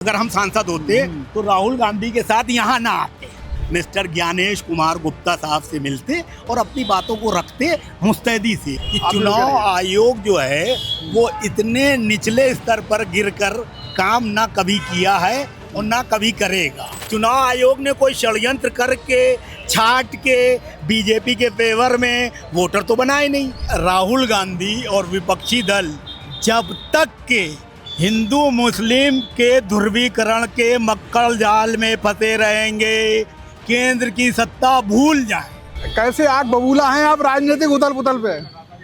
अगर हम सांसद होते तो राहुल गांधी के साथ यहाँ ना आते, मिस्टर ज्ञानेश कुमार गुप्ता साहब से मिलते और अपनी बातों को रखते मुस्तैदी से कि चुनाव आयोग जो है वो इतने निचले स्तर पर गिरकर काम ना कभी किया है और ना कभी करेगा। चुनाव आयोग ने कोई षड्यंत्र करके छाट के बीजेपी के फेवर में वोटर तो बनाए नहीं। राहुल गांधी और विपक्षी दल जब तक के हिंदू मुस्लिम के ध्रुवीकरण के मक्कड़ जाल में फंसे रहेंगे, केंद्र की सत्ता भूल जाए। कैसे आग बबूला हैं आप राजनीतिक उथल पुथल पे?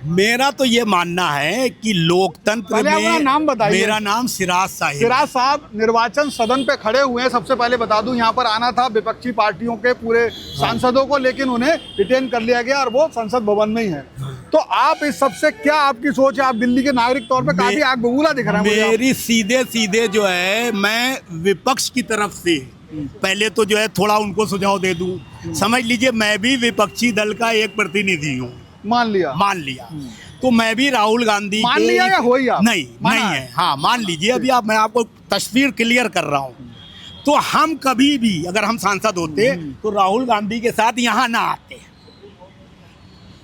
मेरा तो ये मानना है कि लोकतंत्र में नाम बताइए। मेरा नाम सिराज साहिब। सिराज साहब निर्वाचन सदन पे खड़े हुए हैं। सबसे पहले बता दूं, यहाँ पर आना था विपक्षी पार्टियों के पूरे सांसदों को, लेकिन उन्हें डिटेन कर लिया गया और वो संसद भवन में ही है। तो आप इस सबसे क्या आपकी सोच है? आप दिल्ली के नागरिक तौर पे काफी आग बबूला दिख रहा है। मेरी सीधे जो है, मैं विपक्ष की तरफ से पहले तो जो है थोड़ा उनको सुझाव दे दूं। समझ लीजिए मैं भी विपक्षी दल का एक प्रतिनिधि हूँ। मान लिया तो मैं भी राहुल गांधी मान लिया या हो ही आप? नहीं है। हाँ मान लीजिए, अभी आप मैं आपको तस्वीर क्लियर कर रहा हूँ। तो हम कभी भी अगर हम सांसद होते तो राहुल गांधी के साथ यहाँ ना आते,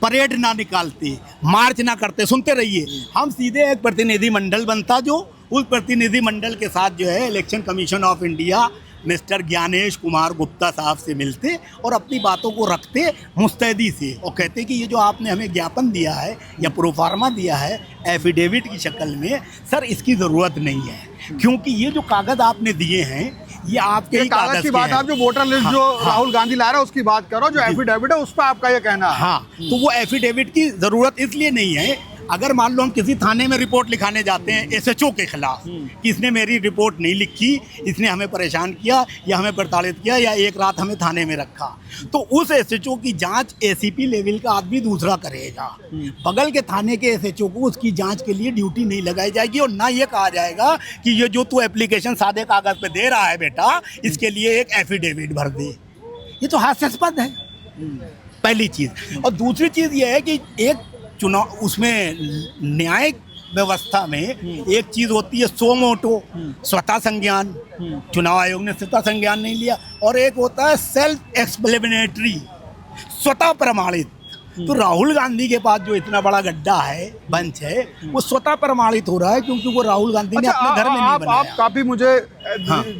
परेड ना निकालते, मार्च ना करते। सुनते रहिए, हम सीधे एक प्रतिनिधि मंडल बनता, जो उस प्रतिनिधि मंडल के साथ जो है Election Commission of India mister Gyanesh Kumar Gupta साहब से मिलते और अपनी बातों को रखते मुस्तैदी से और कहते कि ये जो आपने हमें ज्ञापन दिया है या प्रोफार्मा दिया है एफिडेविट की शक्ल में, सर इसकी ज़रूरत नहीं है, क्योंकि ये जो कागज़ आपने दिए हैं ये आपके ही कागज की बात। आप जो वोटर लिस्ट जो राहुल गांधी ला रहा है उसकी बात करो, जो एफिडेविट है उस पर आपका ये कहना है। हाँ, तो वो एफिडेविट की ज़रूरत इसलिए नहीं है। अगर मान लो हम किसी थाने में रिपोर्ट लिखाने जाते हैं एसएचओ के खिलाफ कि इसने मेरी रिपोर्ट नहीं लिखी, इसने हमें परेशान किया या हमें प्रताड़ित किया या एक रात हमें थाने में रखा, तो उस एसएचओ की जांच एसीपी लेवल का आदमी दूसरा करेगा। बगल के थाने के एसएचओ को उसकी जांच के लिए ड्यूटी नहीं लगाई जाएगी और ना ये कहा जाएगा कि ये जो तू एप्लीकेशन सादे कागज़ पे दे रहा है बेटा, इसके लिए एक एफिडेविट भर दे। ये तो हास्यास्पद है, पहली चीज़। और दूसरी चीज़ ये है कि एक चुनाव उसमें न्यायिक व्यवस्था में एक चीज होती है सो मोटो, स्वतः संज्ञान। चुनाव आयोग ने स्वतः संज्ञान नहीं लिया। और एक होता है सेल्फ एक्सप्लेनेटरी, स्वतः प्रमाणित। तो राहुल गांधी के पास जो इतना बड़ा गड्ढा है, बंच है, वो स्वतः प्रमाणित हो रहा है क्योंकि वो राहुल गांधी ने अपने घर में नहीं बनाया। आप काफी मुझे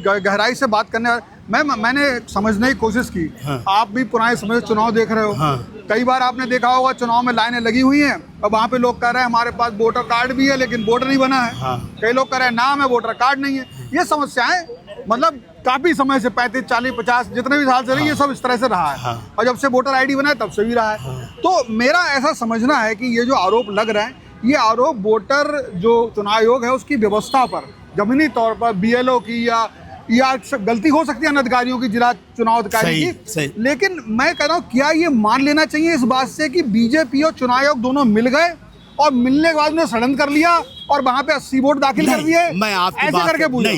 गहराई से बात करने, मैंने समझने की कोशिश की। आप भी पुराने समय से चुनाव देख रहे हो। कई बार आपने देखा होगा चुनाव में लाइनें लगी हुई हैं और वहाँ पे लोग कह रहे हैं हमारे पास वोटर कार्ड भी है लेकिन वोटर नहीं बना है। कई लोग कह रहे हैं नाम है वोटर कार्ड नहीं है। ये समस्याएं मतलब काफी समय से 35, 40, 50 जितने भी साल से रही, ये सब इस तरह से रहा है। और जब से वोटर आईडी बना है तब से भी रहा है। तो मेरा ऐसा समझना है कि ये जो आरोप लग रहे हैं, ये आरोप वोटर जो चुनाव आयोग है उसकी व्यवस्था पर, जमीनी तौर पर बीएलओ की या गलती हो सकती है अनधिकारियों की, जिला चुनाव अधिकारी की। लेकिन मैं कह रहा हूँ क्या ये मान लेना चाहिए इस बात से कि बीजेपी और चुनाव आयोग दोनों मिल गए और मिलने के बाद उन्होंने षड्यंत्र कर लिया और वहां पे 80 वोट दाखिल कर दिए?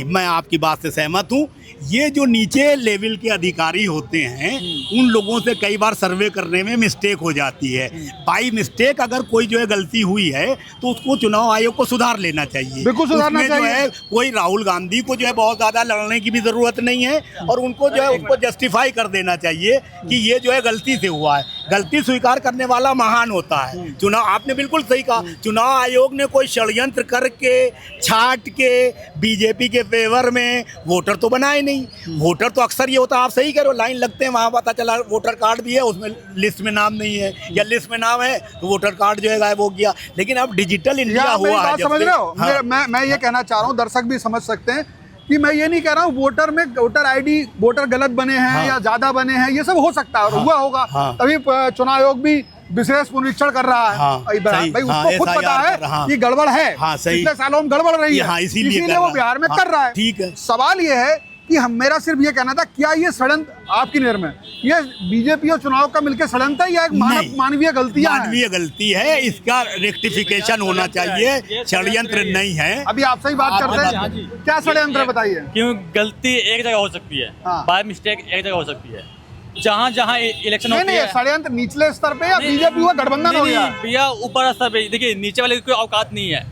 मैं आपकी बात से सहमत हूँ। ये जो नीचे लेवल के अधिकारी होते हैं उन लोगों से कई बार सर्वे करने में मिस्टेक हो जाती है। बाई मिस्टेक अगर कोई जो है गलती हुई है तो उसको चुनाव आयोग को सुधार लेना चाहिए। बिल्कुल सुधारना चाहिए। जो है कोई राहुल गांधी को जो है बहुत ज्यादा लड़ने की भी जरूरत नहीं है और उनको जो है उसको जस्टिफाई कर देना चाहिए कि ये जो है गलती से हुआ है। गलती स्वीकार करने वाला महान होता है। चुनाव, आपने बिल्कुल सही कहा, चुनाव आयोग ने कोई षड्यंत्र करके छाट के बीजेपी के फेवर में वोटर तो बनाए नहीं। वोटर तो अक्सर ये होता है, आप सही कह रहे हो, लाइन लगते हैं, वहाँ पता चला वोटर कार्ड भी है, उसमें लिस्ट में नाम नहीं है, या लिस्ट में नाम है तो वोटर कार्ड जो है गायब हो गया। लेकिन अब डिजिटल इंडिया हुआ है, समझ रहे हो? मैं ये कहना चाह रहा हूँ, दर्शक भी समझ सकते हैं कि मैं ये नहीं कह रहा हूँ वोटर में वोटर आईडी वोटर गलत बने हैं या ज्यादा बने हैं, ये सब हो सकता है और हुआ होगा। तभी चुनाव आयोग भी विशेष पुनरीक्षण कर रहा है। भाई उसको खुद पता है कि गड़बड़ है, पिछले सालों में गड़बड़ रही है, इसीलिए वो बिहार में कर रहा है। ठीक है, सवाल ये है कि मेरा सिर्फ ये कहना था, क्या ये षड्यंत्र आपकी नज़र में ये बीजेपी और चुनाव का मिलकर षड्यंत्र है या एक मानवीय गलती है? मानवीय गलती है, इसका रेक्टिफिकेशन होना चाहिए, षड्यंत्र नहीं है। अभी आपसे ही बात करते हैं, क्या षड्यंत्र है बताइए? क्यों गलती एक जगह हो सकती है, बाय मिस्टेक एक जगह हो सकती है। जहाँ जहाँ इलेक्शन होती है षड्यंत्र निचले स्तर पे या बीजेपी हुआ गठबंधन हो गया? भैया ऊपर स्तर पे देखिए, नीचे वाले की कोई औकात नहीं है।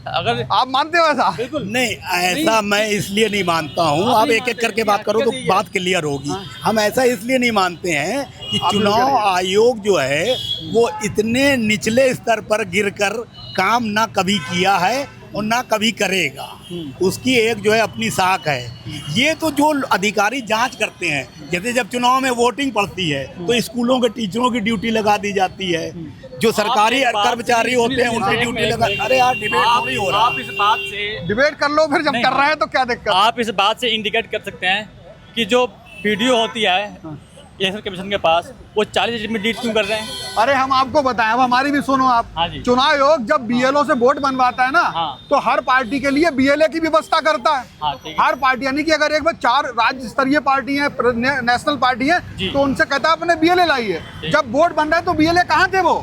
अगर आप मानते हो ऐसा? बिल्कुल नहीं, ऐसा मैं इसलिए नहीं मानता हूँ। आप एक एक करके बात करो तो बात क्लियर होगी। हम ऐसा इसलिए नहीं मानते हैं कि चुनाव आयोग जो है वो इतने निचले स्तर पर गिरकर काम ना कभी किया है और ना कभी करेगा। उसकी एक जो है अपनी साख है। ये तो जो अधिकारी जांच करते हैं, जैसे जब चुनाव में वोटिंग पड़ती है तो स्कूलों के टीचरों की ड्यूटी लगा दी जाती है, जो सरकारी कर्मचारी होते हैं उनकी ड्यूटी लगा। अरे यार, डिबेट थोड़ी हो रहा। आप इस बात से डिबेट कर लो फिर, जब कर रहे हैं तो क्या दिक्कत? आप इस बात से इंडिकेट कर सकते हैं कि जो वीडियो होती है इलेक्शन कमीशन के पास, वो 40 में डिलीट क्यों कर रहे हैं? अरे हम आपको बताएं, अब हमारी भी सुनो आप। हाँ जी। चुनाव आयोग जब बीएलओ से वोट बनवाता है ना, हाँ। तो हर पार्टी के लिए बीएलए की व्यवस्था करता है। हाँ, ठीक है। हर पार्टी, यानी कि अगर एक बार 4 राज्य स्तरीय पार्टी है, नेशनल पार्टी है, जी। तो उनसे कहता है अपने बीएलए लाइए। जब वोट बन रहा है तो बीएलए कहाँ थे वो?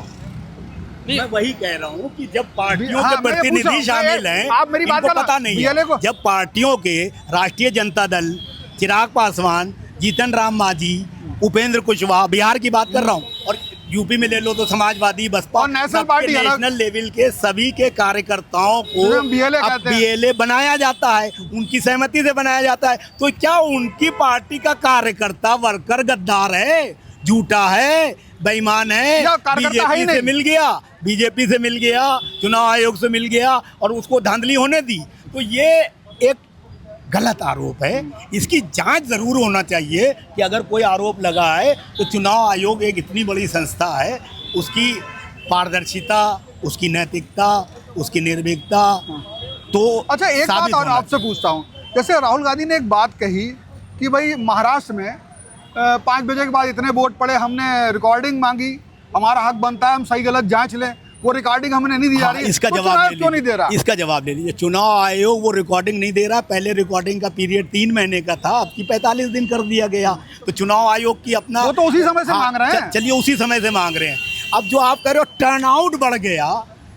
मैं वही कह रहा हूँ कि जब पार्टियों हाँ, के मैं पूछ रहा प्रतिनिधि हूँ, शामिल हैं, आप मेरी बात इनको का पता ना, नहीं बीएलए को है। जब पार्टियों के राष्ट्रीय जनता दल, चिराग पासवान, जीतन राम मांझी, उपेंद्र कुशवाहा, बिहार की बात कर रहा हूँ, और यूपी में ले लो तो समाजवादी, बस्पा, और नेशनल पार्टी अलग। नेशनल लेवल के सभी के कार्यकर्ताओं को बीएलए कहते हैं। बीएलए बनाया जाता है, उनकी सहमति से बनाया जाता है। तो क्या उनकी पार्टी का कार्यकर्ता वर्कर गद्दार है, झूठा है, बेईमान है? बीजेपी से मिल गया, बीजेपी से मिल गया, चुनाव आयोग से मिल गया और उसको धांधली होने दी। तो ये एक गलत आरोप है। इसकी जांच जरूर होना चाहिए कि अगर कोई आरोप लगा है तो चुनाव आयोग एक इतनी बड़ी संस्था है, उसकी पारदर्शिता, उसकी नैतिकता, उसकी निर्भीकता तो अच्छा, एक बात और आपसे पूछता हूँ। जैसे राहुल गांधी ने एक बात कही कि भाई महाराष्ट्र में 5 बजे के बाद इतने वोट पड़े, हमने रिकॉर्डिंग मांगी, हमारा हक बनता है हम सही गलत जांच लें, वो रिकॉर्डिंग हमने नहीं दी जा रही। इसका तो जवाब क्यों नहीं दे रहा? इसका जवाब ले लीजिए। चुनाव आयोग वो रिकॉर्डिंग नहीं दे रहा। पहले रिकॉर्डिंग का पीरियड 3 महीने का था, अब की 45 दिन कर दिया गया। तो चुनाव आयोग की अपना, वो तो उसी समय से मांग रहे हैं। चलिए उसी समय से मांग रहे हैं। अब जो आप कह रहे हो टर्नआउट बढ़ गया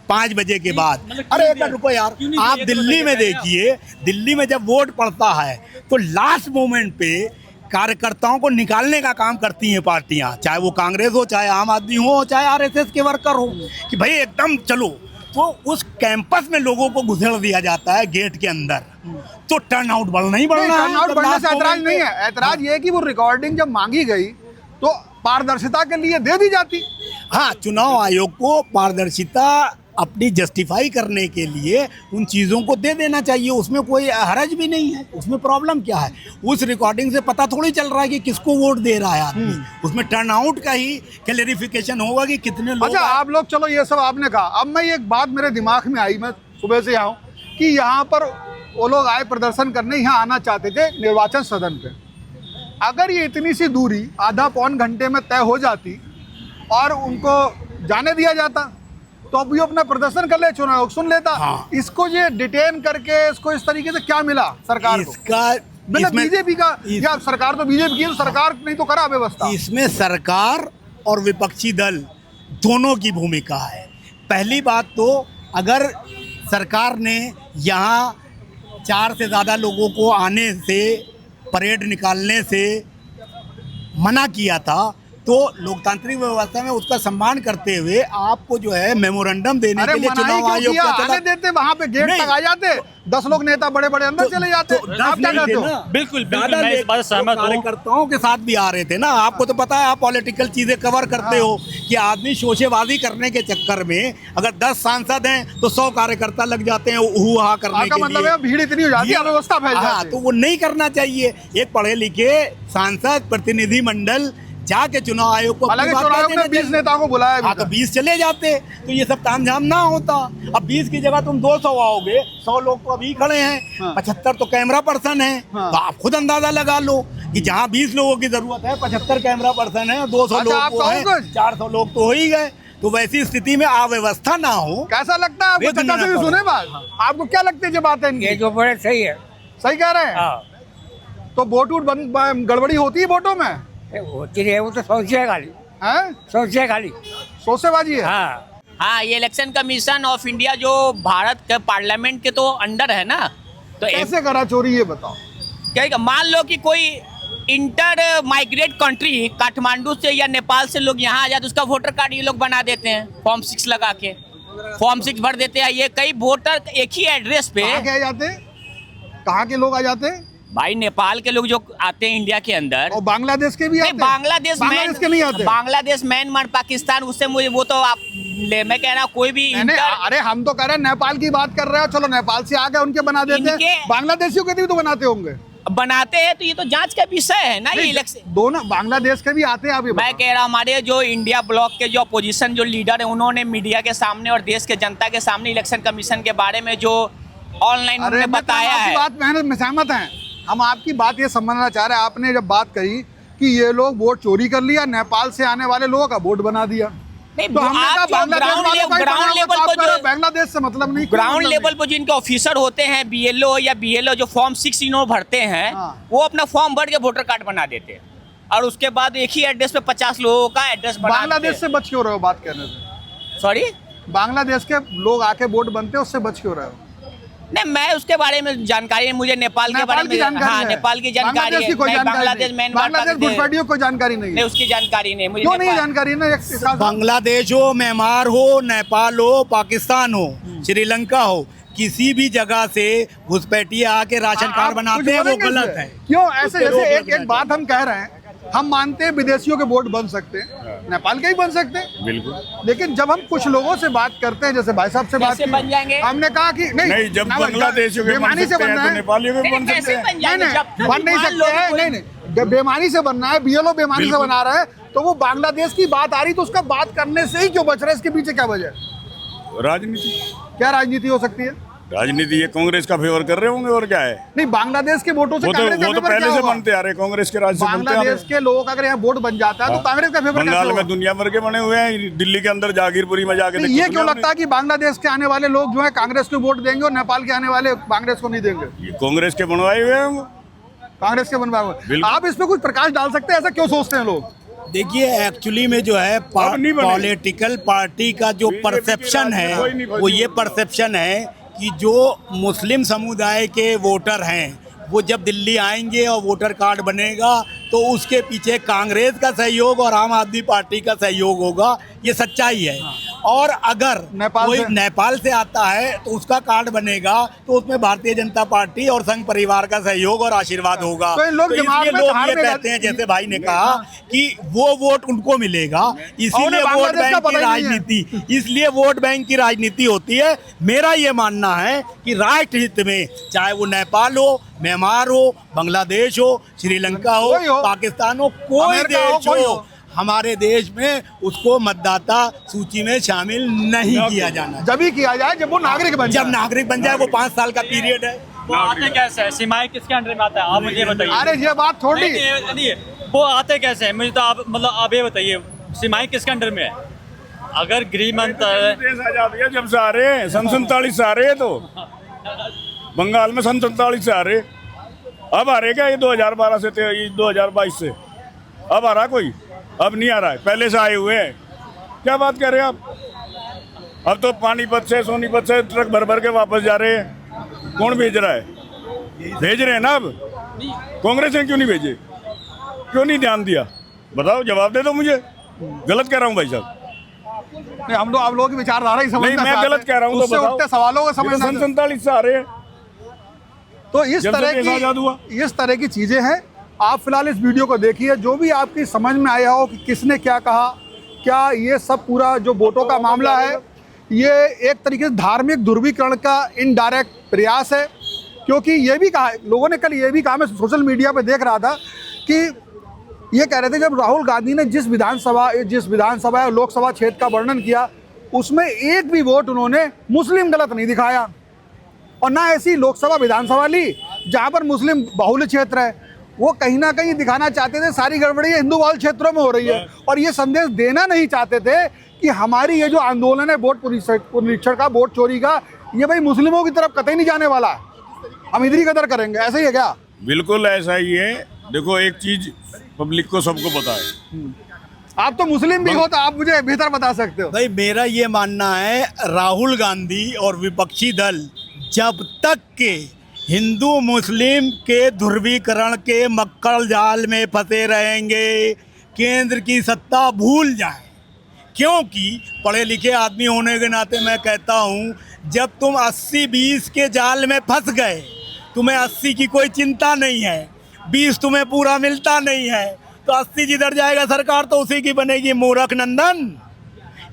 5 बजे के बाद, अरे एक रुको यार, आप दिल्ली में देखिए, दिल्ली में जब वोट पड़ता है तो लास्ट मोमेंट पे कार्यकर्ताओं को निकालने का काम करती हैं पार्टियां, चाहे वो कांग्रेस हो, चाहे आम आदमी हो, चाहे आरएसएस के वर्कर हो, कि भाई एकदम चलो। तो उस कैंपस में लोगों को घुसेड़ दिया जाता है गेट के अंदर। तो टर्नआउट बढ़ना ही बढ़ना है। टर्नआउट बढ़ने से ऐतराज नहीं है। ऐतराज ये है कि वो रिकॉर्डिंग जब मांगी गई तो पारदर्शिता के लिए दे दी जाती। हाँ, चुनाव आयोग को पारदर्शिता अपनी जस्टिफाई करने के लिए उन चीज़ों को दे देना चाहिए, उसमें कोई हरज भी नहीं है। उसमें प्रॉब्लम क्या है? उस रिकॉर्डिंग से पता थोड़ी चल रहा है कि किसको वोट दे रहा है आदमी। उसमें टर्नआउट का ही क्लैरिफिकेशन होगा कि कितने लोग। अच्छा, आप लोग चलो ये सब आपने कहा, अब मैं एक बात मेरे दिमाग में आई, मैं सुबह से आऊँ कि यहाँ पर वो लोग आए प्रदर्शन करने, यहाँ आना चाहते थे निर्वाचन सदन पे। अगर ये इतनी सी दूरी आधा पौन घंटे में तय हो जाती और उनको जाने दिया जाता तो अब ये अपना प्रदर्शन कर ले, चुनाव सुन लेता। हाँ। इसको ये डिटेन करके इसको इस तरीके से क्या मिला सरकार को? इसका बीजेपी का, या सरकार तो बीजेपी की, तो सरकार नहीं तो करा व्यवस्था। इसमें सरकार और विपक्षी दल दोनों की भूमिका है। पहली बात तो, अगर सरकार ने यहाँ 4 से ज़्यादा लोगों को आने से, परेड निकालने से मना किया था, तो लोकतांत्रिक व्यवस्था में उसका सम्मान करते हुए आपको जो है मेमोरेंडम देने के लिए चुनाव आयोग का आने देते, वहां पे गेट लगा जाते, 10 लोग नेता बड़े बड़े अंदर चले जाते। आप क्या कहते हो? बिल्कुल मैं इस बात से सहमत हूं। कार्यकर्ताओं के साथ भी आ रहे थे ना। आपको तो पता है, आप पॉलिटिकल चीजें कवर करते हो कि आदमी शोशेबाजी करने के चक्कर में अगर 10 सांसद हैं तो 100 कार्यकर्ता लग जाते हैं हुआ करने के लिए। मतलब है भीड़ इतनी हो जाती है, व्यवस्था फैल जाती है। हाँ, तो वो नहीं करना चाहिए। एक पढ़े लिखे सांसद प्रतिनिधि मंडल जाके चुनाव आयोग को, हालांकि चुनाव आयोग ने 20 नेताओं को बुलाया। हाँ, तो 20 चले जाते तो ये सब तामझाम ना होता। अब 20 की जगह तुम 200 आओगे, 100 लोग तो अभी खड़े हैं। हाँ। 75 तो कैमरा पर्सन है। हाँ। तो आप खुद अंदाजा लगा लो कि जहाँ 20 लोगों की जरूरत है, 75 कैमरा पर्सन है, 200 लोग तो है, 400 लोग तो हो ही गए। तो वैसी स्थिति में अव्यवस्था ना हो। कैसा लगता है आपको? चाचा से भी सुने बात, आपको क्या लगती है जो बात है? ये जो बड़े सही है, सही कह रहे हैं। तो वोट गड़बड़ी होती है वोटों में? होती है, वो तो सोचे खाली हैं, सोचे खाली सोचेबाजी है। हाँ, ये इलेक्शन कमीशन ऑफ इंडिया जो भारत के पार्लियामेंट के तो अंडर है ना, तो कैसे करा चोरी ये बताओ? क्या मान लो कि कोई इंटर माइग्रेट कंट्री काठमांडू से या नेपाल से लोग यहाँ आ जाते, उसका वोटर कार्ड ये लोग बना देते हैं फॉर्म 6 लगा के। फॉर्म 6 भर देते हैं। ये कई वोटर एक ही एड्रेस पे, कहाँ के आ जाते हैं, कहाँ के लोग आ जाते हैं? भाई नेपाल के लोग जो आते हैं इंडिया के अंदर, और बांग्लादेश के भी आते नहीं हैं? बांग्लादेश के नहीं आते? बांग्लादेश, म्यांमार, पाकिस्तान, उससे मुझे वो तो आप मैं कह रहा हूँ कोई भी नहीं, अरे हम तो कह रहे हैं नेपाल की बात कर रहे हो, चलो नेपाल से आ गए उनके बना देते हैं, बांग्लादेशियों के भी तो बनाते होंगे। बनाते हैं तो ये तो जांच का विषय है ना। ये इलेक्शन दोनों बांग्लादेश के भी आते हैं। आप ये मैं कह रहा हूँ हमारे जो इंडिया ब्लॉक के जो अपोजिशन जो लीडर है, उन्होंने मीडिया के सामने और देश के जनता के सामने इलेक्शन कमीशन के बारे में जो ऑनलाइन उन्होंने बताया है। बात में सहमत हैं, हम आपकी बात ये समझना चाह रहे हैं। आपने जब बात कही कि ये लोग वोट चोरी कर लिया, नेपाल से आने वाले लोगों का वोट बना दिया, नहीं, तो हमने कहा ग्राउंड लेवल पर जो बांग्लादेश से मतलब नहीं, ग्राउंड लेवल पर जो इनके ऑफिसर होते हैं, बीएलओ या बीएलओ जो फॉर्म 6 इन्होंने भरते हैं, वो अपना फॉर्म भर के वोटर कार्ड बना देते हैं और उसके बाद एक ही एड्रेस पे 50 लोगों का एड्रेस बना। बांग्लादेश से बच क्यों रहे हो बात करने से? सॉरी, बांग्लादेश के लोग आके वोट बनते हैं, उससे बच क्यों रहे हो? नहीं, मैं उसके बारे में जानकारी है, मुझे नेपाल के बारे में हाँ, नेपाल की जानकारी है, बांग्लादेश घुसपैठियों को जानकारी नहीं, उसकी जानकारी नहीं मुझे। क्यों नहीं जानकारी ना? बांग्लादेश हो, म्यांमार हो, नेपाल हो, पाकिस्तान हो, श्रीलंका हो, किसी भी जगह से घुसपैठिए आके राशन कार्ड बनाते हैं, वो गलत है। क्यों ऐसे? जैसे एक बात हम कह रहे हैं, हम मानते हैं विदेशियों के वोट बन सकते हैं, नेपाल के ही बन सकते हैं, बिल्कुल। लेकिन जब हम कुछ लोगों से बात करते हैं, जैसे भाई साहब से बात बन जाएंगे, हमने कहा कि नहीं, जब बांग्लादेशियों के बेमानी से बनना है, नेपालियों के बन सकते हैं, नहीं बन नहीं सकते हैं, नहीं बेमानी से बनना है, बीएलओ बेमानी से बना रहा है, तो वो बांग्लादेश की बात आ रही, तो उसका बात करने से ही क्यों बच रहा है? इसके पीछे क्या वजह है? राजनीति। क्या राजनीति हो सकती है? राजनीति ये कांग्रेस का फेवर कर रहे होंगे, और क्या है? नहीं, बांग्लादेश के वोटों से वो तो पहले से बनते आ रहे, कांग्रेस के राज से बनते आ रहे। बांग्लादेश के लोग अगर यहाँ वोट बन जाता है तो कांग्रेस का फेवर बंगाल में दुनिया भर के बने हुए हैं, दिल्ली के अंदर जागीरपुरी में जाके ये क्यों लगता है कि बांग्लादेश के आने वाले लोग जो है कांग्रेस को वोट देंगे और नेपाल के आने वाले कांग्रेस को नहीं देंगे? ये कांग्रेस के बनवाए हुए हैं, कांग्रेस के बनवाए हुए। आप इस पे कुछ प्रकाश डाल सकते हैं, ऐसा क्यों सोचते हैं लोग? देखिए, एक्चुअली में जो है पॉलिटिकल पार्टी का जो परसेप्शन है, वो ये परसेप्शन है कि जो मुस्लिम समुदाय के वोटर हैं, वो जब दिल्ली आएंगे और वोटर कार्ड बनेगा तो उसके पीछे कांग्रेस का सहयोग और आम आदमी पार्टी का सहयोग होगा, ये सच्चाई है। और अगर कोई नेपाल से आता है तो उसका कार्ड बनेगा तो उसमें भारतीय जनता पार्टी और संघ परिवार का सहयोग और आशीर्वाद होगा। तो लोग ये कहते हैं, जैसे भाई ने कहा कि वो वोट उनको मिलेगा, इसीलिए वोट बैंक की राजनीति, इसलिए वोट बैंक की राजनीति होती है। मेरा ये मानना है कि राष्ट्र हित में, चाहे वो नेपाल हो, म्यांमार हो, बांग्लादेश हो, श्रीलंका हो, पाकिस्तान हो, कोई देश हो, हमारे देश में उसको मतदाता सूची में शामिल नहीं किया जाना। जब ही किया जाए जब वो नागरिक बन जाए। जब नागरिक बन जाए, वो 5 साल का पीरियड है। वो आते कैसे हैं? सीमाएं किसके अंडर में आता है, आप मुझे बताइए। अरे ये बात थोड़ी, नहीं, वो आते कैसे हैं मुझे तो आप मतलब आप ये बताइए, सीमाएं किसके अंडर में है? अगर गृह मंत्री देश आजाद हुआ जब से आ रहे हैं, सन 47 से आ रहे हैं, तो बंगाल में सन 47 से आ रहे, अब आ रहे क्या? ये 2012 से 2022 से अब आ रहा कोई? अब नहीं आ रहा है, पहले से आए हुए हैं। क्या बात कर रहे हैं आप? अब तो पानीपत से, सोनीपत से ट्रक भर भर के वापस जा रहे हैं। कौन भेज रहा है? भेज रहे हैं ना। अब कांग्रेस ने क्यों नहीं भेजे? क्यों नहीं ध्यान दिया? बताओ, जवाब दे दो मुझे। गलत कह रहा हूँ भाई साहब? नहीं, हम लोग आप लोगों की विचारधारा ही समझना नहीं, मैं गलत कह रहा हूँ तो बताओ। उठते सवालों को समझना। सन 47 से आ रहे हैं, तो इस तरह की चीजें हैं। आप फिलहाल इस वीडियो को देखिए, जो भी आपकी समझ में आया हो कि किसने क्या कहा, क्या ये सब पूरा जो वोटों का मामला है, ये एक तरीके से धार्मिक ध्रुवीकरण का इनडायरेक्ट प्रयास है। क्योंकि ये भी कहा लोगों ने, कल ये भी कहा, मैं सोशल मीडिया पे देख रहा था कि ये कह रहे थे जब राहुल गांधी ने जिस विधानसभा या लोकसभा क्षेत्र का वर्णन किया, उसमें एक भी वोट उन्होंने मुस्लिम गलत नहीं दिखाया, और ना ऐसी लोकसभा विधानसभा ली जहाँ पर मुस्लिम बहुल क्षेत्र है। वो कहीं ना कहीं दिखाना चाहते थे सारी गड़बड़ी हिंदू बहुल क्षेत्रों में हो रही है, और ये संदेश देना नहीं चाहते थे कि हमारी ये जो आंदोलन है वोट पुनरीक्षण का, वोट चोरी का, ये भाई मुस्लिमों की तरफ कतई नहीं जाने वाला, हम इधर ही कदर करेंगे। ऐसा ही है क्या? बिल्कुल ऐसा ही है। देखो, एक चीज पब्लिक को सबको पता है। आप तो मुस्लिम भी हो, तो आप मुझे बेहतर बता सकते हो। भाई, मेरा ये मानना है, राहुल गांधी और विपक्षी दल जब तक के हिंदू मुस्लिम के ध्रुवीकरण के मक्कड़ जाल में फंसे रहेंगे, केंद्र की सत्ता भूल जाए, क्योंकि पढ़े लिखे आदमी होने के नाते मैं कहता हूँ, जब तुम 80-20 के जाल में फंस गए, तुम्हें 80 की कोई चिंता नहीं है, 20 तुम्हें पूरा मिलता नहीं है, तो 80 जिधर जाएगा सरकार तो उसी की बनेगी, मूर्ख नंदन।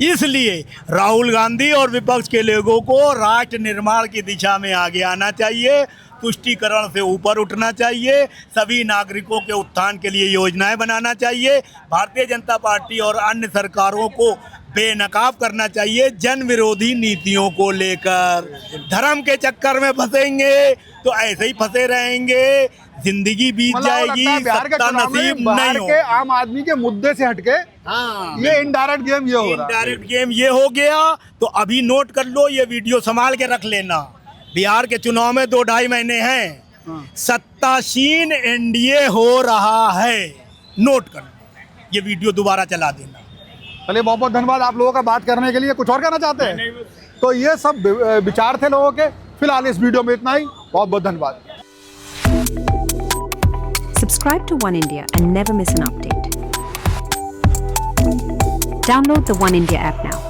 इसलिए राहुल गांधी और विपक्ष के लोगों को राष्ट्र निर्माण की दिशा में आगे आना चाहिए, तुष्टीकरण से ऊपर उठना चाहिए, सभी नागरिकों के उत्थान के लिए योजनाएं बनाना चाहिए, भारतीय जनता पार्टी और अन्य सरकारों को बेनकाब करना चाहिए जन विरोधी नीतियों को लेकर। धर्म के चक्कर में फंसेंगे तो ऐसे ही फंसे रहेंगे, जिंदगी बीत जाएगी, बिहार के सत्ता चुनाव में नसीब बाहर नहीं के हो। आम आदमी के मुद्दे से हटके ये इनडायरेक्ट गेम ये हो रहा है। इनडायरेक्ट गेम ये हो गया। तो अभी नोट कर लो, ये वीडियो संभाल के रख लेना। बिहार के चुनाव में 2-2.5 महीने हैं, सत्तासीन एनडीए हो रहा है, नोट कर लो, ये वीडियो दोबारा चला देना। चलिए, बहुत बहुत धन्यवाद आप लोगों का बात करने के लिए। कुछ और कहना चाहते हैं? तो ये सब विचार थे लोगों के। फिलहाल इस वीडियो में इतना ही। बहुत बहुत धन्यवाद। Subscribe to One India and never miss an update. Download the One India app now.